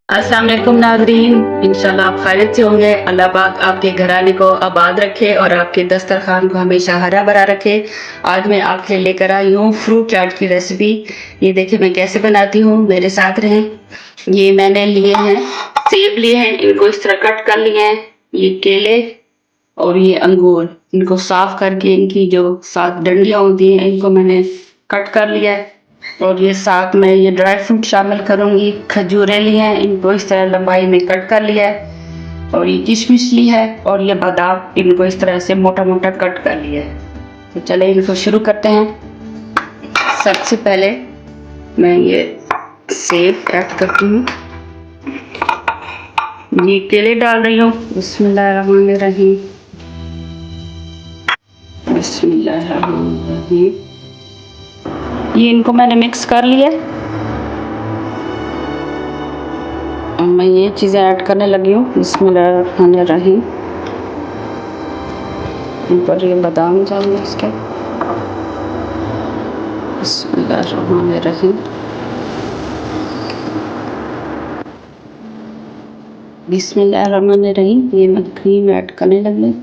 अस्सलाम वालेकुम नाज़रीन, इंशाल्लाह आप खैरियत से होंगे। अल्लाह पाक आपके घराने को आबाद रखे और आपके दस्तरखान को हमेशा हरा भरा रखे। आज मैं आपके लिए लेकर आई हूँ फ्रूट चाट की रेसिपी। ये देखिए मैं कैसे बनाती हूँ, मेरे साथ रहें। ये मैंने लिए हैं सेब लिए हैं, इनको इस तरह कट कर लिए हैं। ये केले और ये अंगूर, इनको साफ करके इनकी जो सात डंडियां होती हैं इनको मैंने कट कर लिया है। और ये साथ में ये ड्राई फ्रूट शामिल करूंगी। खजूरें ली हैं, इनको इस तरह लंबाई में कट कर लिया है। और ये किशमिश ली है और ये बादाम, इनको इस तरह से मोटा मोटा कट कर लिया है। तो चले इनको शुरू करते हैं। सबसे पहले मैं ये सेब ऐड करती हूँ, ये केले डाल रही हूँ। बिस्मिल्लाहिर्रहमानिर्रहीम, बिस्मिल्लाहिर्रहमानिर्रहीम। ये इनको मैंने मिक्स कर लिया। मैं ये चीज़ें ऐड करने लगी हूँ। बिस्मिल्लाहिर्रहमानिर्रहीम। ऊपर ये बादाम डालूंगी इसके। बिस्मिल्लाहिर्रहमानिर्रहीम, बिस्मिल्लाहिर्रहमानिर्रहीम। ये मैं क्रीम ऐड करने लगी।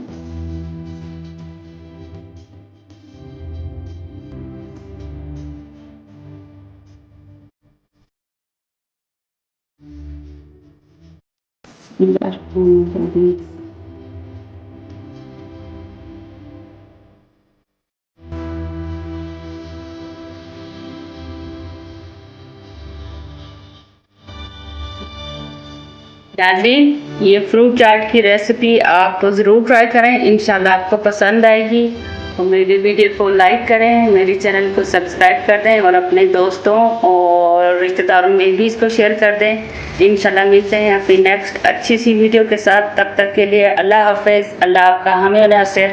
बिस्मिल्लाहिर्रहमानिर्रहीम। नाज़रीन, ये फ्रूट चाट की रेसिपी आप तो ज़रूर ट्राई करें, इंशाल्लाह आपको पसंद आएगी। और मेरी वीडियो को लाइक करें, मेरे चैनल को सब्सक्राइब कर दें और अपने दोस्तों और रिश्तेदारों में भी इसको शेयर कर दें। इंशाल्लाह मिलते हैं अपनी नेक्स्ट अच्छी सी वीडियो के साथ। तब तक के लिए अल्लाह हाफ़िज़। अल्लाह आपका हामी और नासिर।